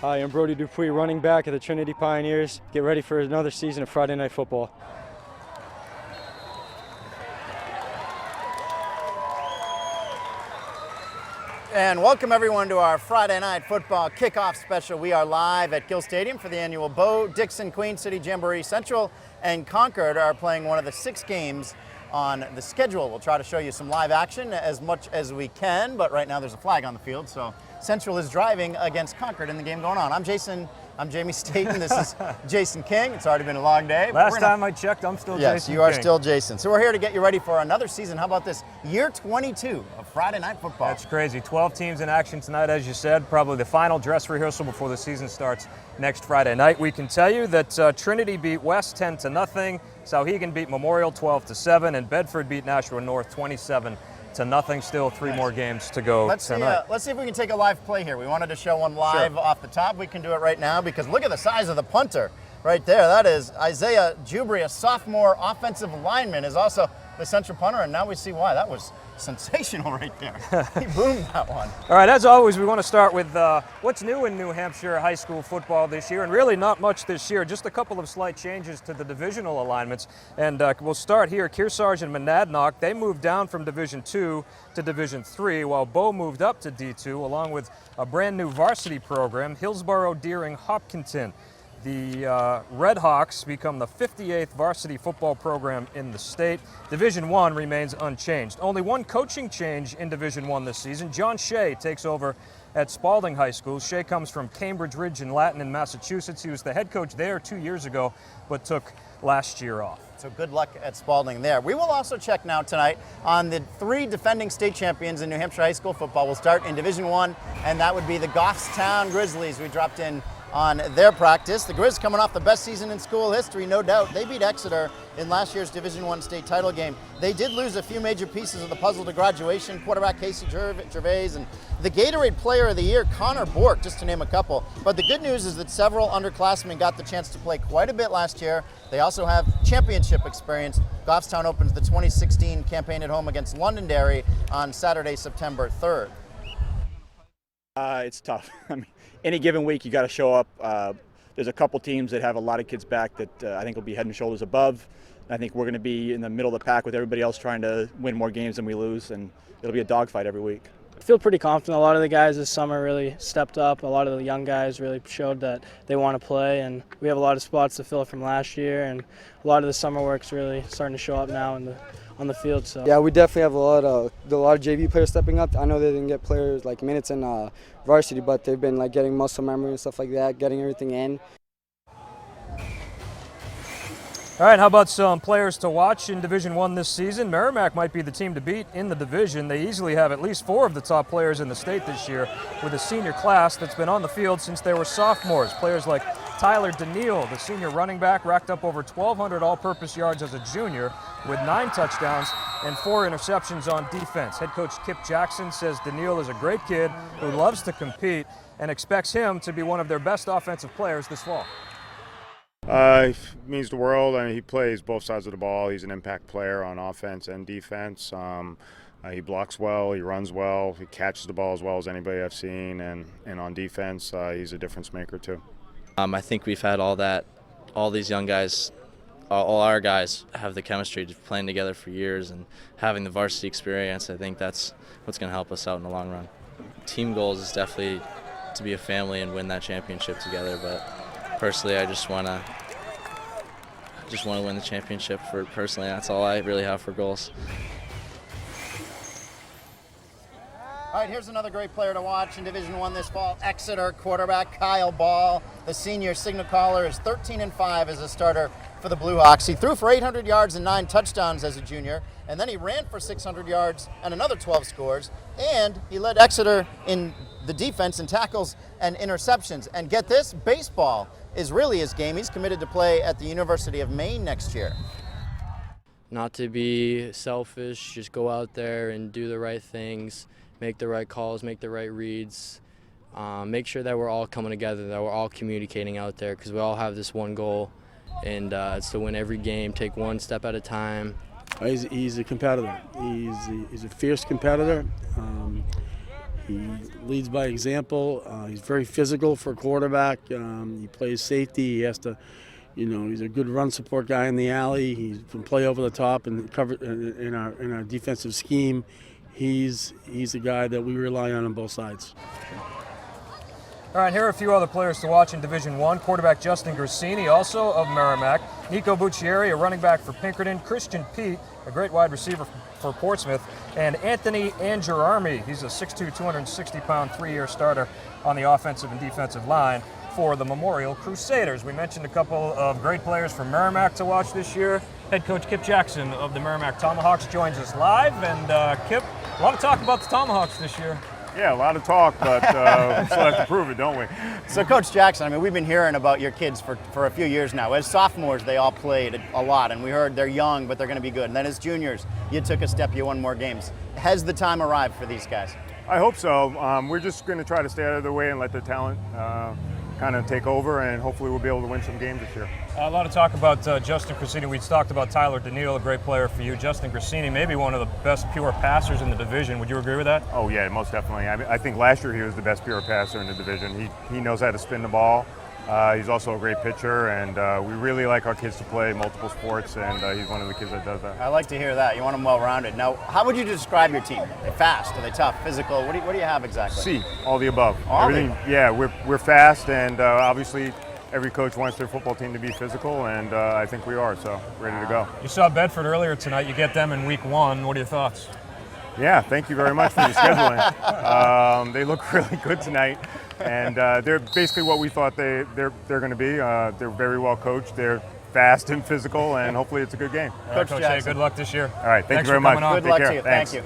Hi, I'm Brody Dupuis, running back of the Trinity Pioneers. Get ready for another season of Friday Night Football. And welcome everyone to our Friday Night Football kickoff special. We are live at Gill Stadium for the annual Bo Dixon Queen City Jamboree. Central and Concord are playing one of the 6 games on the schedule. We'll try to show you some live action as much as we can, but right now there's a flag on the field, so Central is driving against Concord in the game going on. I'm Jamie Staten. This is Jason King. It's already been a long day. Last time I checked, I'm still Jason Yes, you are King. still Jason. So we're here to get you ready for another season. How about this? Year 22 of Friday Night Football. That's crazy. 12 teams in action tonight, as you said. Probably the final dress rehearsal before the season starts next Friday night. We can tell you that Trinity beat West 10-0. Souhegan beat Memorial 12-7, and Bedford beat Nashua North 27-0. Still 3 more games to go tonight. Let's see if we can take a live play here. We wanted to show one live off the top. We can do it right now because look at the size of the punter right there. That is Isaiah Jubri, a sophomore offensive lineman, is also the Central punter, and now we see why. That was sensational right there. He boomed that one. All right, as always, we want to start with what's new in New Hampshire high school football this year, and really not much this year, just a couple of slight changes to the divisional alignments. And we'll start here. Kearsarge and Monadnock, they moved down from Division II to Division III, while Bow moved up to D2, along with a brand new varsity program, Hillsborough Deering Hopkinton. The Red Hawks become the 58th varsity football program in the state. Division I remains unchanged. Only one coaching change in Division I this season. John Shea takes over at Spalding High School. Shea comes from Cambridge Ridge in Latin in Massachusetts. He was the head coach there 2 years ago, but took last year off. So good luck at Spalding there. We will also check now tonight on the 3 defending state champions in New Hampshire high school football. We'll start in Division I, and that would be the Goffstown Grizzlies. We dropped in on their practice. The Grizz coming off the best season in school history, no doubt. They beat Exeter in last year's Division I state title game. They did lose a few major pieces of the puzzle to graduation, quarterback Casey Gervais and the Gatorade Player of the Year, Connor Bork, just to name a couple. But the good news is that several underclassmen got the chance to play quite a bit last year. They also have championship experience. Goffstown opens the 2016 campaign at home against Londonderry on Saturday, September 3rd. It's tough. I mean, any given week you got to show up. There's a couple teams that have a lot of kids back that I think will be head and shoulders above. I think we're going to be in the middle of the pack with everybody else trying to win more games than we lose, and it'll be a dogfight every week. I feel pretty confident. A lot of the guys this summer really stepped up. A lot of the young guys really showed that they want to play, and we have a lot of spots to fill from last year, and a lot of the summer work's really starting to show up now on the field. So yeah, we definitely have a lot of JV players stepping up. I know they didn't get players like minutes in varsity, but they've been like getting muscle memory and stuff like that, getting everything in. All right, how about some players to watch in Division I this season? Merrimack might be the team to beat in the division. They easily have at least 4 of the top players in the state this year with a senior class that's been on the field since they were sophomores. Players like Tyler Daniil, the senior running back, racked up over 1,200 all-purpose yards as a junior with 9 touchdowns and 4 interceptions on defense. Head coach Kip Jackson says Daniil is a great kid who loves to compete and expects him to be one of their best offensive players this fall. It means the world. I mean, he plays both sides of the ball. He's an impact player on offense and defense. He blocks well, he runs well, he catches the ball as well as anybody I've seen, and on defense, he's a difference maker too. I think we've had all these young guys, all our guys have the chemistry to playing together for years, and having the varsity experience, I think that's what's going to help us out in the long run. Team goals is definitely to be a family and win that championship together, but personally, I just want to win the championship. Personally, that's all I really have for goals. All right, here's another great player to watch in Division I this fall. Exeter quarterback Kyle Ball, the senior signal caller, is 13-5 as a starter for the Blue Hawks. He threw for 800 yards and 9 touchdowns as a junior, and then he ran for 600 yards and another 12 scores, and he led Exeter in the defense in tackles and interceptions. And get this, baseball is really his game. He's committed to play at the University of Maine next year. Not to be selfish, just go out there and do the right things, make the right calls, make the right reads, make sure that we're all coming together, that we're all communicating out there, because we all have this one goal, and it's to win every game, take one step at a time. He's a competitor. He's a fierce competitor. He leads by example. He's very physical for a quarterback. He plays safety. He has to, he's a good run support guy in the alley. He can play over the top and cover in our defensive scheme. He's a guy that we rely on both sides. All right, here are a few other players to watch in Division I. Quarterback Justin Grissini, also of Merrimack. Nico Buccieri, a running back for Pinkerton. Christian Pete, a great wide receiver for Portsmouth. And Anthony Angerarmi, he's a 6'2", 260-pound, 3-year starter on the offensive and defensive line for the Memorial Crusaders. We mentioned a couple of great players from Merrimack to watch this year. Head coach Kip Jackson of the Merrimack Tomahawks joins us live. And Kip, a lot of talk about the Tomahawks this year. Yeah, a lot of talk, but we still have to prove it, don't we? So, Coach Jackson, I mean, we've been hearing about your kids for a few years now. As sophomores, they all played a lot, and we heard they're young, but they're going to be good. And then as juniors, you took a step, you won more games. Has the time arrived for these guys? I hope so. We're just going to try to stay out of their way and let the talent kind of take over, and hopefully we'll be able to win some games this year. A lot of talk about Justin Grissini. We talked about Tyler Daniel, a great player for you. Justin Grissini, maybe one of the best pure passers in the division. Would you agree with that? Oh yeah, most definitely. I think last year he was the best pure passer in the division. He knows how to spin the ball. He's also a great pitcher, and we really like our kids to play multiple sports, and he's one of the kids that does that. I like to hear that. You want them well-rounded. Now, how would you describe your team? Are they fast? Are they tough? Physical? What do you have exactly? C, all the above. All Everything. Yeah, we're fast, and obviously every coach wants their football team to be physical, and I think we are, so ready to go. You saw Bedford earlier tonight. You get them in week 1. What are your thoughts? Yeah, thank you very much for your scheduling. They look really good tonight, and they're basically what we thought they're going to be. They're very well coached. They're fast and physical, and hopefully it's a good game. Coach Jackson, good luck this year. All right, thank you very much. Good luck to you. Thank you.